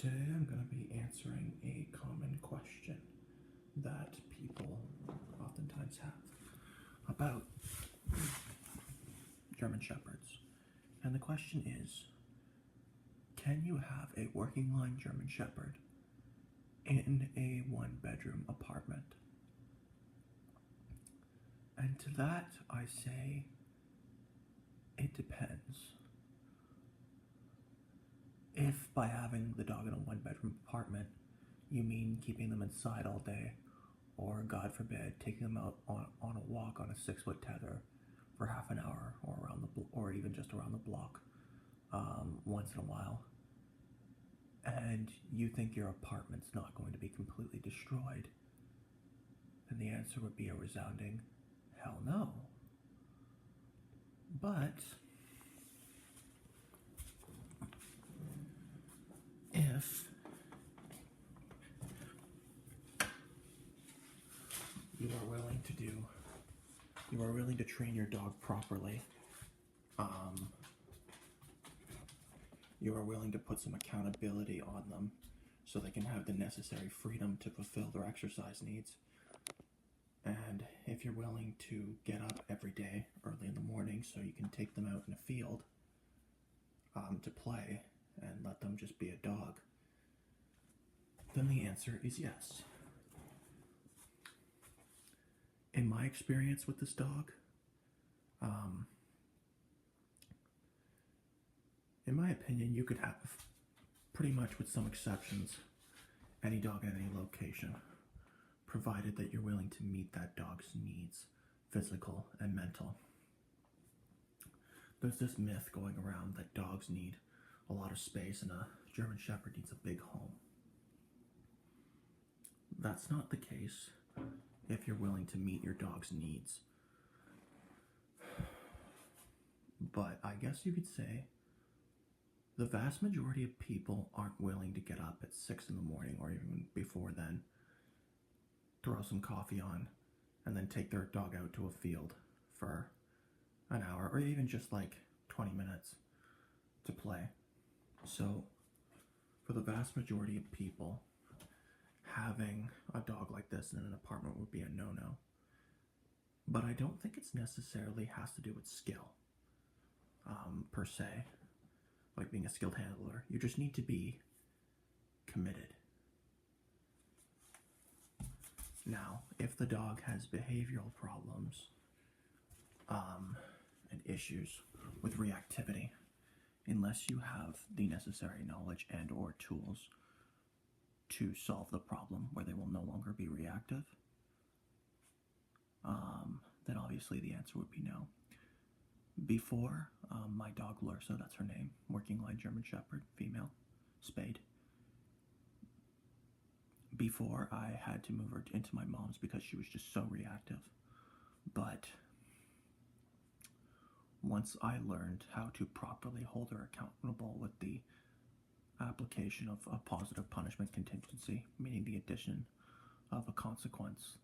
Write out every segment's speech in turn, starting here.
today I'm going to be answering a common question that people oftentimes have about German Shepherds. And the question is, can you have a working line German Shepherd in a one-bedroom apartment? And to that I say, it depends. If by having the dog in a one-bedroom apartment, you mean keeping them inside all day, or God forbid, taking them out on a walk on a 6-foot tether for half an hour, or even just around the block, once in a while, and you think your apartment's not going to be completely destroyed, then the answer would be a resounding hell no. But if you are willing to train your dog properly, you are willing to put some accountability on them so they can have the necessary freedom to fulfill their exercise needs, and if you're willing to get up every day early in the morning so you can take them out in a field to play and let them just be a dog, then the answer is yes. In my experience with this dog, in my opinion, you could have, pretty much with some exceptions, any dog at any location, provided that you're willing to meet that dog's needs, physical and mental. There's this myth going around that dogs need a lot of space and a German Shepherd needs a big home. That's not the case if you're willing to meet your dog's needs. But I guess you could say the vast majority of people aren't willing to get up at 6 in the morning or even before then, throw some coffee on, and then take their dog out to a field for an hour or even just like 20 minutes to play. So for the vast majority of people, having a dog like this in an apartment would be a no-no. But I don't think it's necessarily has to do with skill, per se, like being a skilled handler. You just need to be committed. Now, if the dog has behavioral problems and issues with reactivity, unless you have the necessary knowledge and or tools to solve the problem where they will no longer be reactive, then obviously the answer would be no. Before, my dog Lursa, that's her name, working line German Shepherd, female, spayed. Before, I had to move her into my mom's because she was just so reactive. But once I learned how to properly hold her accountable with the application of a positive punishment contingency, meaning the addition of a consequence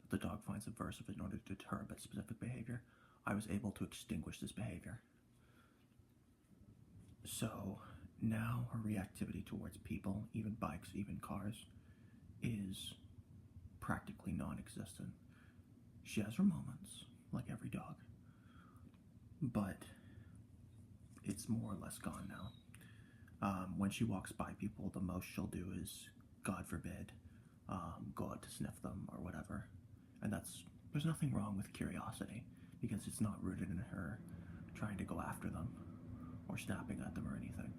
that the dog finds aversive in order to deter a specific behavior, I was able to extinguish this behavior. So now her reactivity towards people, even bikes, even cars, is practically non-existent. She has her moments, like every dog, but it's more or less gone now. When she walks by people, the most she'll do is, God forbid, go out to sniff them or whatever. And there's nothing wrong with curiosity, because it's not rooted in her trying to go after them or snapping at them or anything.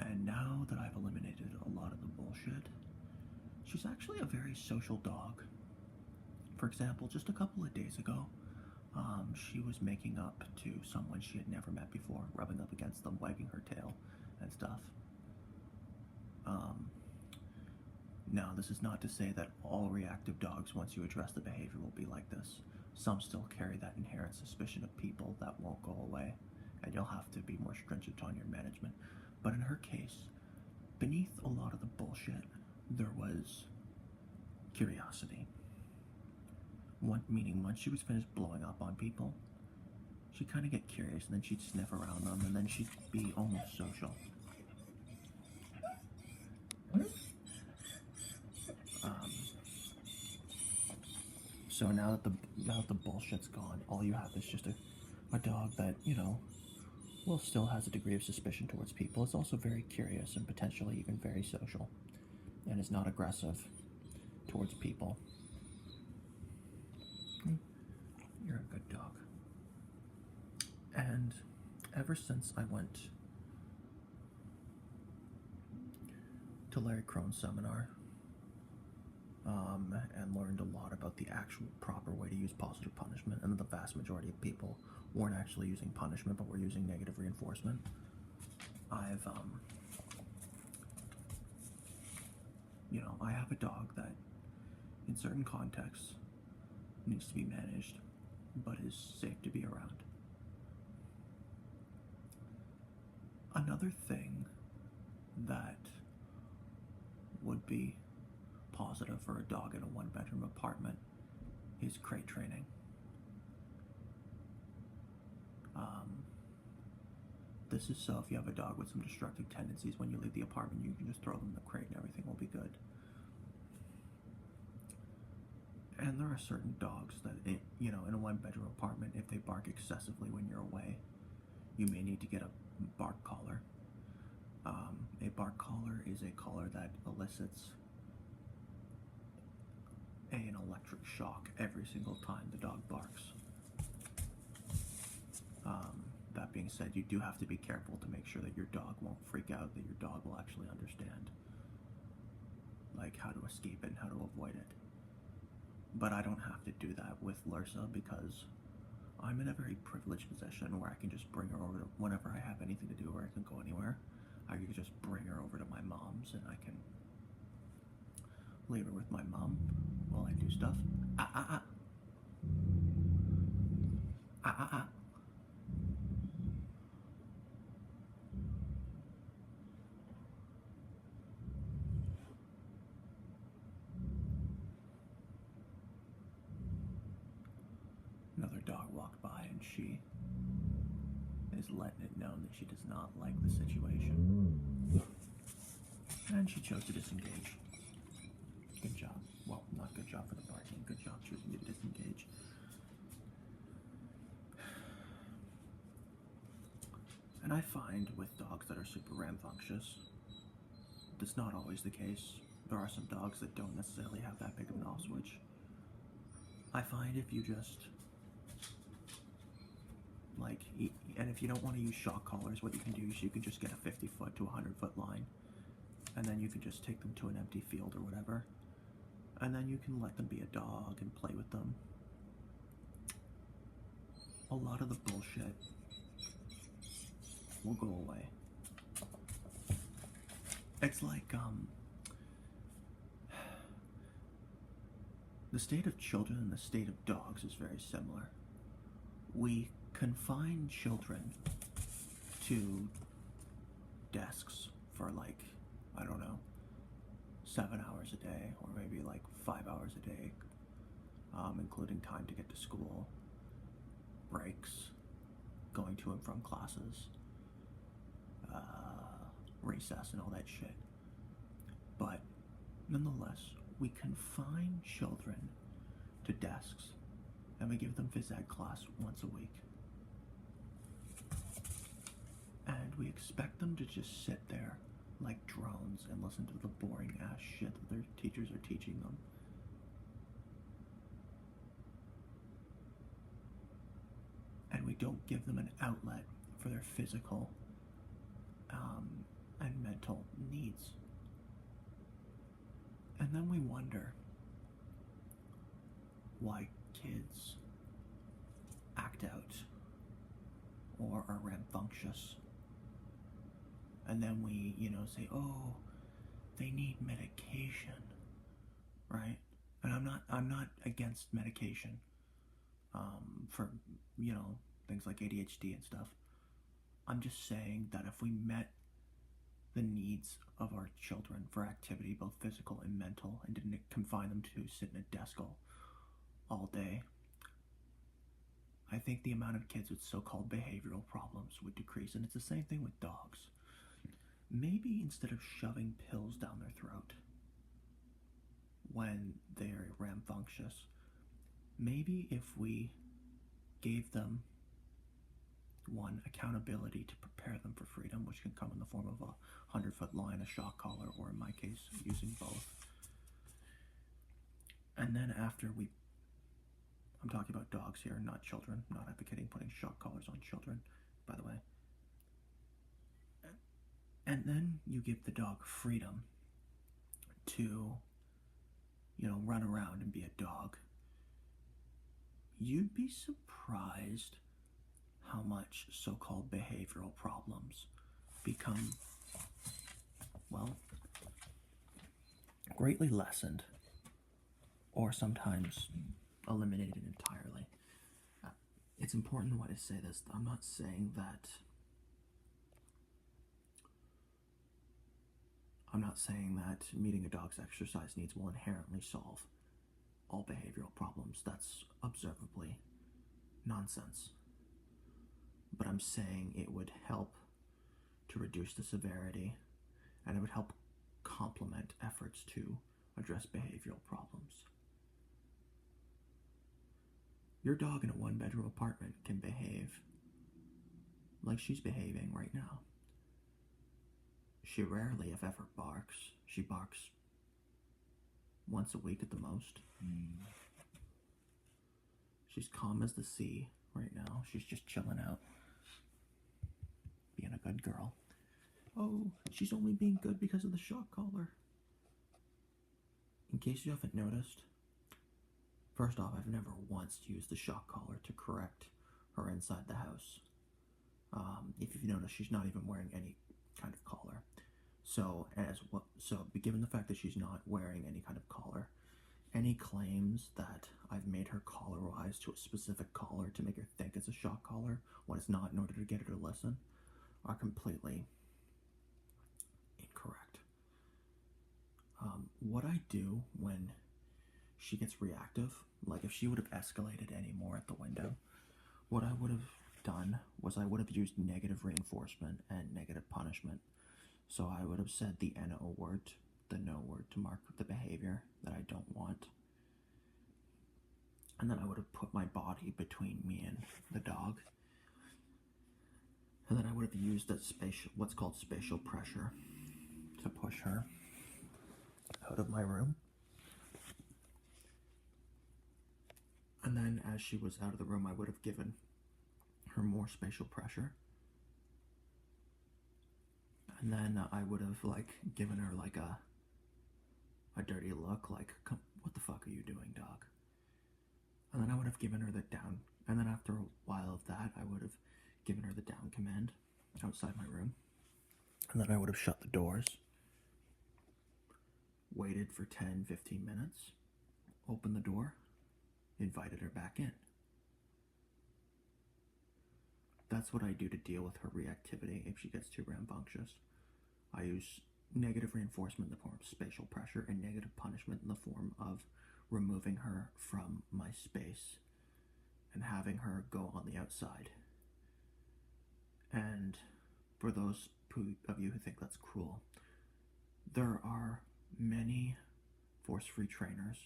And now that I've eliminated a lot of the bullshit, she's actually a very social dog. For example, just a couple of days ago, she was making up to someone she had never met before, rubbing up against them, wagging her tail and stuff. Now, this is not to say that all reactive dogs, once you address the behavior, will be like this. Some still carry that inherent suspicion of people that won't go away, and you'll have to be more stringent on your management. But in her case, beneath a lot of the bullshit, there was curiosity. Meaning, once she was finished blowing up on people, she'd kind of get curious, and then she'd sniff around them, and then she'd be almost social. So now that the bullshit's gone, all you have is just a dog that, well, still has a degree of suspicion towards people. It's also very curious and potentially even very social, and is not aggressive towards people. You're a good dog. And ever since I went to Larry Crone's seminar, and learned a lot about the actual proper way to use positive punishment, and the vast majority of people weren't actually using punishment, but were using negative reinforcement. I have a dog that, in certain contexts, needs to be managed, but is safe to be around. Another thing that would be positive for a dog in a one-bedroom apartment is crate training. This is so if you have a dog with some destructive tendencies, when you leave the apartment, you can just throw them in the crate and everything will be good. And there are certain dogs that, in a one-bedroom apartment, if they bark excessively when you're away, you may need to get a bark collar. A bark collar is a collar that elicits an electric shock every single time the dog barks. That being said, you do have to be careful to make sure that your dog won't freak out, that your dog will actually understand, like, how to escape it and how to avoid it. But I don't have to do that with Lursa because I'm in a very privileged position where I can just bring her over to, whenever I have anything to do or I can go anywhere, I can just bring her over to my mom's and I can leave her with my mom while I do stuff. Another dog walked by and she is letting it known that she does not like the situation. And she chose to disengage. Good job. Well, not good job for the barking. Good job choosing to disengage. And I find with dogs that are super rambunctious, that's not always the case. There are some dogs that don't necessarily have that big of an off switch. I find if you just, and if you don't want to use shock collars, what you can do is you can just get a 50-foot to 100-foot line, and then you can just take them to an empty field or whatever, and then you can let them be a dog and play with them. A lot of the bullshit will go away. It's like, the state of children and the state of dogs is very similar. We confine children to desks for 7 hours a day, or maybe 5 hours a day, including time to get to school, breaks, going to and from classes, recess and all that shit. But nonetheless, we confine children to desks and we give them phys ed class once a week. And we expect them to just sit there like drones and listen to the boring ass shit that their teachers are teaching them. And we don't give them an outlet for their physical and mental needs. And then we wonder why kids act out or are rambunctious. And then we, say, oh, they need medication, right? And I'm not against medication for, things like ADHD and stuff. I'm just saying that if we met the needs of our children for activity, both physical and mental, and didn't confine them to sit in a desk all day, I think the amount of kids with so-called behavioral problems would decrease. And it's the same thing with dogs. Maybe instead of shoving pills down their throat when they're rambunctious, maybe if we gave them one, accountability to prepare them for freedom, which can come in the form of a 100-foot line, a shock collar, or in my case, using both. And then after I'm talking about dogs here, not children, not advocating putting shock collars on children, by the way. And then you give the dog freedom to, run around and be a dog. You'd be surprised how much so-called behavioral problems become, greatly lessened or sometimes eliminated entirely. It's important when I say this. I'm not saying that meeting a dog's exercise needs will inherently solve all behavioral problems. That's observably nonsense. But I'm saying it would help to reduce the severity, and it would help complement efforts to address behavioral problems. Your dog in a one-bedroom apartment can behave like she's behaving right now. She rarely, if ever, barks. She barks once a week at the most. She's calm as the sea right now. She's just chilling out, being a good girl. Oh, she's only being good because of the shock collar. In case you haven't noticed, first off, I've never once used the shock collar to correct her inside the house. If you've noticed, she's not even wearing any kind of collar. So given the fact that she's not wearing any kind of collar, any claims that I've made her collarize to a specific collar to make her think it's a shock collar when it's not, in order to get her to listen, are completely incorrect. What I do when she gets reactive, like if she would have escalated any more at the window, what I would have done was I would have used negative reinforcement and negative punishment. So I would have said the NO word, the no word, to mark the behavior that I don't want. And then I would have put my body between me and the dog. And then I would have used what's called spatial pressure to push her out of my room. And then as she was out of the room, I would have given her more spatial pressure. And then I would have given her a dirty look, like, "Come, what the fuck are you doing, dog?" And then I would have given her the down. And then after a while of that, I would have given her the down command outside my room. And then I would have shut the doors, waited for 10-15 minutes, opened the door, invited her back in. That's what I do to deal with her reactivity if she gets too rambunctious. I use negative reinforcement in the form of spatial pressure and negative punishment in the form of removing her from my space and having her go on the outside. And for those of you who think that's cruel, there are many force-free trainers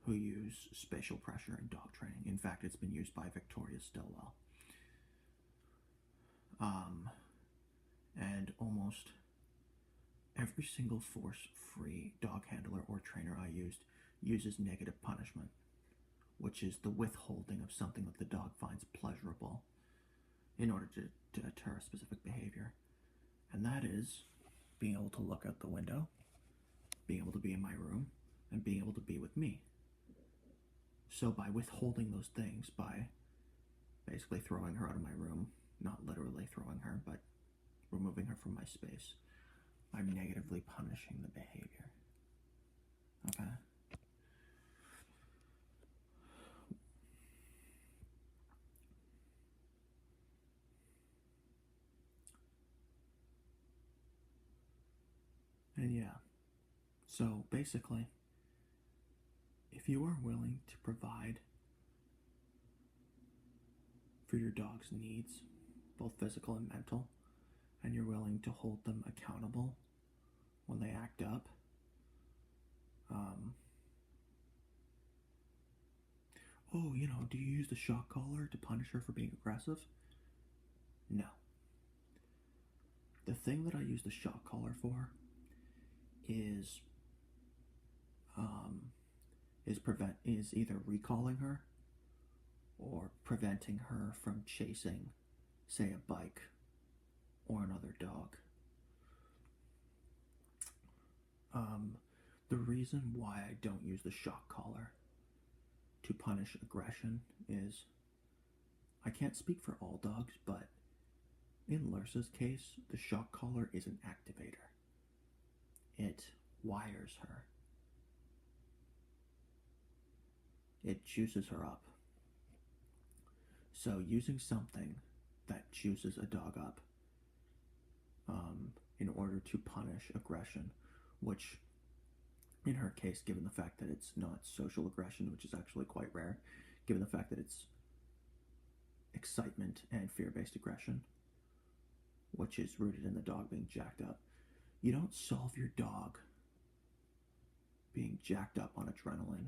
who use spatial pressure in dog training. In fact, it's been used by Victoria Stilwell. And almost every single force-free dog handler or trainer I used uses negative punishment, which is the withholding of something that the dog finds pleasurable in order to deter a specific behavior. And that is being able to look out the window, being able to be in my room, and being able to be with me. So by withholding those things, by basically throwing her out of my room, not literally throwing her, but removing her from my space, I'm negatively punishing the behavior. Okay? And yeah, so basically, if you are willing to provide for your dog's needs, both physical and mental, and you're willing to hold them accountable when they act up, do you use the shock collar to punish her for being aggressive? No. The thing that I use the shock collar for is is either recalling her or preventing her from chasing, say, a bike or another dog. The reason why I don't use the shock collar to punish aggression is, I can't speak for all dogs, but in Lursa's case, the shock collar is an activator. It wires her. It juices her up. So using something that juices a dog up in order to punish aggression, which in her case, given the fact that it's not social aggression, which is actually quite rare, given the fact that it's excitement and fear-based aggression, which is rooted in the dog being jacked up, you don't solve your dog being jacked up on adrenaline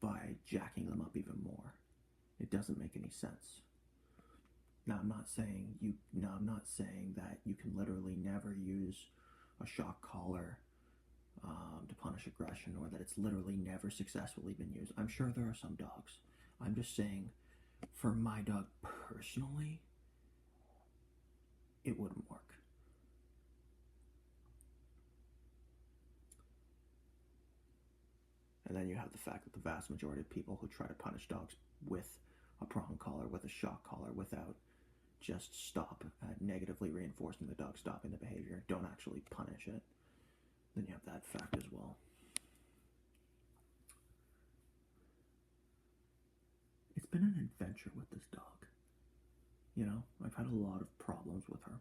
by jacking them up even more. It doesn't make any sense. Now, I'm not saying that you can literally never use a shock collar to punish aggression, or that it's literally never successfully been used. I'm sure there are some dogs. I'm just saying, for my dog personally, it wouldn't work. And then you have the fact that the vast majority of people who try to punish dogs with a prong collar, with a shock collar, without just stop at negatively reinforcing the dog stopping the behavior, don't actually punish it. Then you have that fact as well. It's been an adventure with this dog. You know, I've had a lot of problems with her.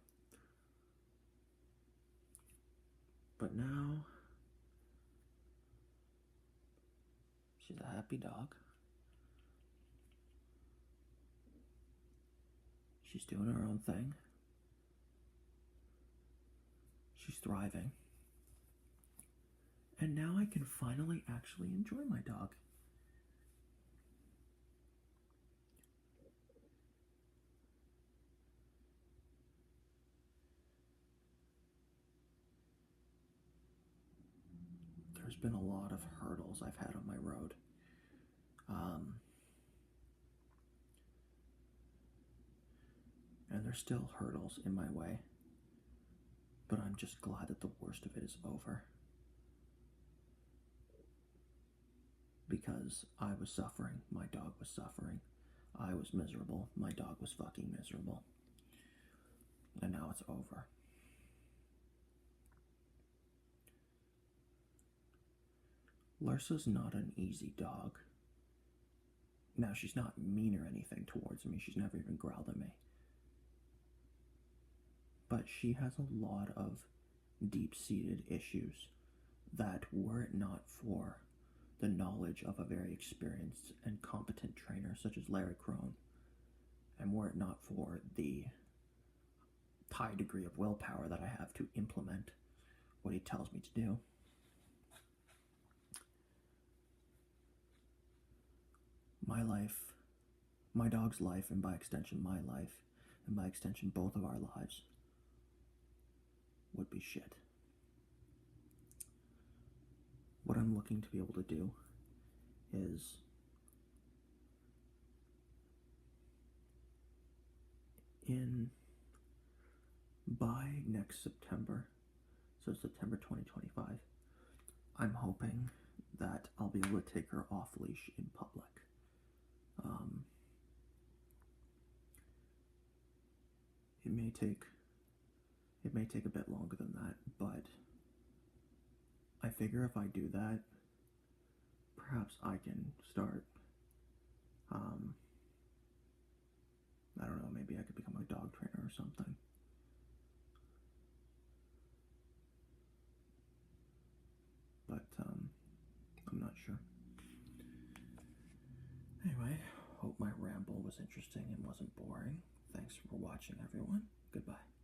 But now, she's a happy dog. She's doing her own thing. She's thriving. And now I can finally actually enjoy my dog. There's been a lot of hurdles I've had on my road. And there's still hurdles in my way. But I'm just glad that the worst of it is over. Because I was suffering, my dog was suffering. I was miserable, my dog was fucking miserable. And now it's over. Lursa's not an easy dog. Now, she's not mean or anything towards me. She's never even growled at me. But she has a lot of deep-seated issues that, were it not for the knowledge of a very experienced and competent trainer such as Larry Crone, and were it not for the high degree of willpower that I have to implement what he tells me to do, my life, my dog's life, and by extension my life, and by extension both of our lives, would be shit. What I'm looking to be able to do is by next September, so September 2025, I'm hoping that I'll be able to take her off leash in public. It may take a bit longer than that, but I figure if I do that, perhaps I can start, I don't know, maybe I could become a dog trainer or something. But, I'm not sure. Anyway, hope my ramble was interesting and wasn't boring. Thanks for watching, everyone. Goodbye.